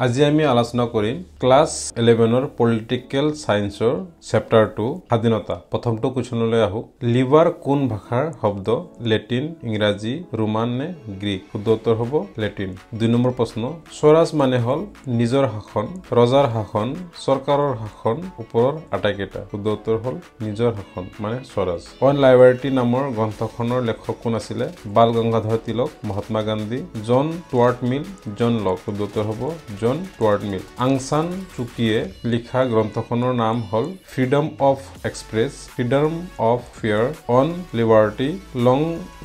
আজি আমি আলোচনা কৰিম ক্লাস 11 পলিটিক্যাল সায়েন্সৰ চ্যাপ্টাৰ 2 স্বাধীনতা। প্ৰথমটো কোৱেশ্যনলৈ আহো। লিভাৰ কোন ভাষাৰ শব্দ? লেটিন, ইংৰাজী, ৰোমান নে গ্ৰীক? শুদ্ধ উত্তৰ হ'ব লেটিন। 2 নম্বৰ প্ৰশ্ন, স্বৰাজ মানে হল নিজৰ শাসন, ৰজাৰ শাসন, চৰকাৰৰ শাসন, ওপৰৰ আটাইকেইটা? শুদ্ধ উত্তৰ হল নিজৰ শাসন মানে স্বৰাজ। অন লাইবাৰ্টি নামৰ গ্ৰন্থখনৰ লেখক কোন আছিলে? Bal Gangadhar Tilak, Mahatma Gandhi, John Stuart Mill, John Locke? শুদ্ধ উত্তৰ হ'ব জন ষ্টুৱাৰ্ট মিল। আং সান চুকীয়ে লিখা গ্ৰন্থখনৰ নাম হল freedom of express, freedom of fear, on liberty, long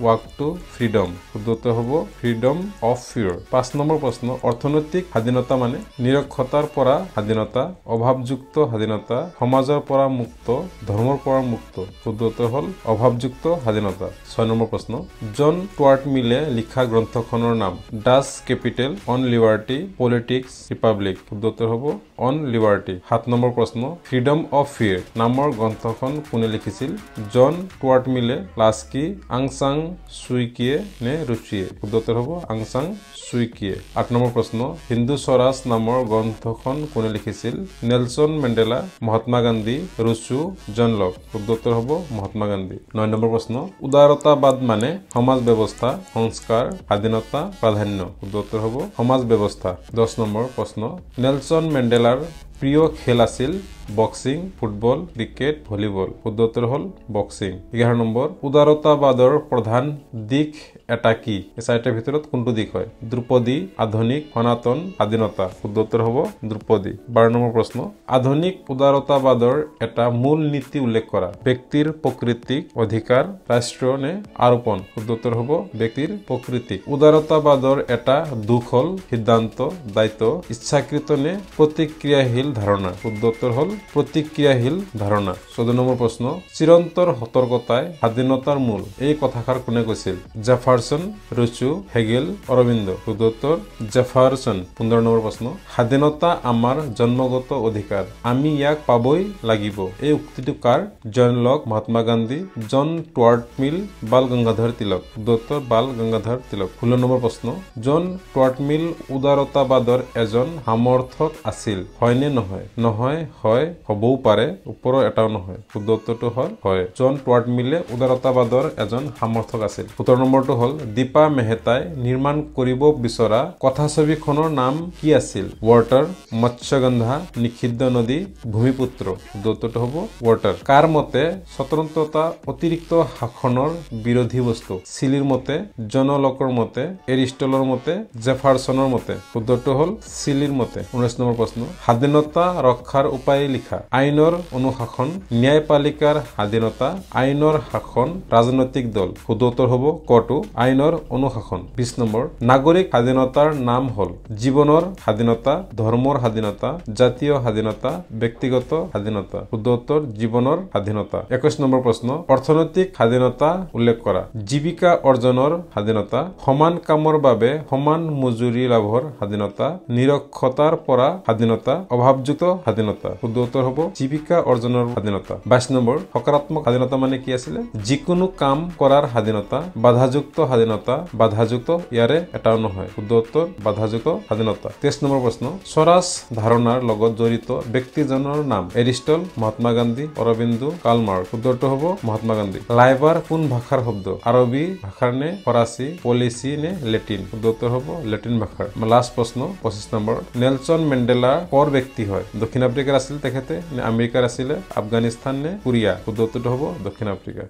walk to freedom? শুদ্ধ উত্তৰ হ'ব ফ্ৰীডম অফ ফেয়াৰ। 5 নম্বৰ প্ৰশ্ন, অৰ্থনৈতিক স্বাধীনতা মানে? নিৰক্ষৰতাৰ পৰা স্বাধীনতা, অভাৱযুক্ত স্বাধীনতা, সমাজৰ পৰা মুক্ত, ধৰ্মৰ পৰা মুক্ত? শুদ্ধ উত্তৰ হল অভাৱযুক্ত স্বাধীনতা। 6 নম্বৰ প্ৰশ্ন, জন ষ্টুৱাৰ্ট মিলে লিখা গ্ৰন্থখনৰ নাম? Dutch capital, on liberty, politics, Republic? শুদ্ধ উত্তৰ হ'ব অন লিবাৰ্টি। 7 নম্বৰ প্ৰশ্ন, ফ্ৰীডম অফ ফেয়াৰ নামৰ গ্ৰন্থখন কোনে লিখিছিল? জন ষ্টুৱাৰ্ট মিলে, লাস্কি, আং সান চুইকিয়ে নে ৰুচিয়ে? শুদ্ধ উত্তৰ হ'ব আং সান চুইকিয়ে। 8 নম্বৰ প্ৰশ্ন, হিন্দু স্বৰাজ নামৰ গ্ৰন্থখন কোনে লিখিছিল? Nelson Mandela, Mahatma Gandhi, Rousseau, John Locke? শুদ্ধ উত্তৰ হ'ব মহাত্মা গান্ধী। 9 নম্বৰ প্ৰশ্ন, উদাৰতাবাদ মানে? সমাজ ব্যৱস্থা, সংস্কাৰ, স্বাধীনতা, প্ৰাধান্য? শুদ্ধ উত্তৰ হ'ব সমাজ ব্যৱস্থা। 10 নম্বৰ প্ৰশ্ন, নেলছন মেণ্ডেলাৰ প্ৰিয় খেল আছিল বক্সিং, ফুটবল, ক্ৰিকেট, ভলীবল? শুদ্ধ উত্তৰ হল বক্সিং। 11 নম্বৰ, উদাৰতাবাদৰ প্ৰধান দিশ এটা কি? এই চাৰিটাৰ ভিতৰত কোনটো দিশ হয়? ধ্ৰুপদী, আধুনিক, সনাতন, স্বাধীনতা? শুদ্ধ উত্তৰ হ'ব ধ্ৰুপদী। 12 নম্বৰ প্ৰশ্ন, আধুনিক উদাৰতাবাদৰ এটা মূল নীতি উল্লেখ কৰা। ব্যক্তিৰ প্ৰকৃতিক অধিকাৰ, ৰাষ্ট্ৰ নে আৰোপণ? শুদ্ধ উত্তৰ হ'ব ব্যক্তিৰ প্ৰকৃতিক। উদাৰতাবাদৰ এটা দুখ হল সিদ্ধান্ত, দায়িত্ব, ইচ্ছাকৃত নে প্ৰতিক্ৰিয়াশীল ধাৰণা? শুদ্ধ উত্তৰ হল প্ৰতিক্ৰিয়াশীল ধাৰণা। 14 নম্বৰ প্ৰশ্ন, চিৰন্তৰ সতৰ্কতাই স্বাধীনতাৰ মূল, এই কথাষাৰ কোনে কৈছিল? Jefferson, Rousseau, Hegel, Aurobindo? শুদ্ধ উত্তৰ জেফাৰচন। 15 নম্বৰ প্ৰশ্ন, স্বাধীনতা আমাৰ জন্মগত অধিকাৰ, আমি ইয়াক পাবই লাগিব, এই উক্তিটো কাৰ? John Locke, Mahatma Gandhi, John Stuart Mill, Bal Gangadhar Tilak? শুদ্ধ উত্তৰ বাল গংগাধৰ তিলক। 16 নম্বৰ প্ৰশ্ন, জন ষ্টুৱাৰ্ট মিল উদাৰতাবাদৰ এজন সমৰ্থক আছিল, হয় নে নহয়? নহয়, হয়, হবও পাৰে, ওপৰৰ এটাও নহয়। শুদ্ধ উত্তৰটো হল হয়। জন ষ্টুৱাৰ্ট মিলে উদাৰতাবাদৰ এজন সমৰ্থক আছিল। 17 নম্বৰটো হল, দীপা মেহতাই নিৰ্মাণ কৰিব বিচৰা কথাছবিখনৰ নাম কি আছিল? ৱাটাৰ, মৎস্যগন্ধা, নিষিদ্ধ নদী, ভূমিপুত্ৰ? শুদ্ধ উত্তৰটো হ'ব ৱাটাৰ। কাৰ মতে স্বতন্ত্ৰতা অতিৰিক্ত শাসনৰ বিৰোধী বস্তু? চিলিৰ মতে, জন লকৰ মতে, এৰিষ্টটলৰ মতে, জেফাৰচনৰ মতে? শুদ্ধটো হল চিলিৰ মতে। 19 নম্বৰ প্ৰশ্ন, স্বাধীনতা ৰক্ষাৰ উপায় লিখা। আইনৰ অনুশাসন, ন্যায়পালিকাৰ স্বাধীনতা, আইনৰ শাসন, ৰাজনৈতিক দল? শুদ্ধ উত্তৰ হ'ব কটো, আইনৰ অনুশাসন। 20 নম্বৰ, নাগৰিক স্বাধীনতাৰ নাম হল? জীৱনৰ স্বাধীনতা, ধৰ্মৰ স্বাধীনতা, জাতীয় স্বাধীনতা, ব্যক্তিগত স্বাধীনতা? শুদ্ধ উত্তৰ জীৱনৰ স্বাধীনতা। 21 নম্বৰ প্ৰশ্ন, অৰ্থনৈতিক স্বাধীনতা উল্লেখ কৰা। জীৱিকা অৰ্জনৰ স্বাধীনতা, সমান কামৰ বাবে সমান মজুৰি লাভৰ স্বাধীনতা, নিৰক্ষৰতাৰ পৰা স্বাধীনতা, অভাৱযুক্ত স্বাধীনতা? শুদ্ধ উত্তৰ হ'ব জীৱিকা অৰ্জনৰ স্বাধীনতা। 22 নম্বৰ, সকাৰাত্মক স্বাধীনতা মানে কি আছিলে? যিকোনো কাম কৰাৰ স্বাধীনতা, বাধাযুক্ত স্বাধীনতা, বাধাযুক্ত, ইয়াৰে এটাও নহয়। শুদ্ধ উত্তৰ বাধাযুক্ত স্বাধীনতা। 23 নম্বৰ প্ৰশ্ন, স্বৰাজ ধাৰণাৰ লগত জড়িত ব্যক্তিজনৰ নাম? Aristotle, Mahatma Gandhi, Aurobindo, Karl Marx? শুদ্ধটো হ'ব মহাত্মা গান্ধী। লাইবাৰ কোন ভাষাৰ শব্দ? আৰবী ভাষাৰ নে ফৰাচী, পলিচি নে লেটিন? শুদ্ধ উত্তৰ হ'ব লেটিন ভাষাৰ। লাষ্ট প্ৰশ্ন 25 নম্বৰ, নেলছন মেণ্ডেলা কৰ ব্যক্তি হয়? দক্ষিণ আফ্ৰিকাৰ আছিল তেখেতে নে আমেৰিকাৰ আছিলে, আফগানিস্তান নে কোৰিয়া? শুদ্ধ উত্তৰটো হ'ব দক্ষিণ আফ্ৰিকা।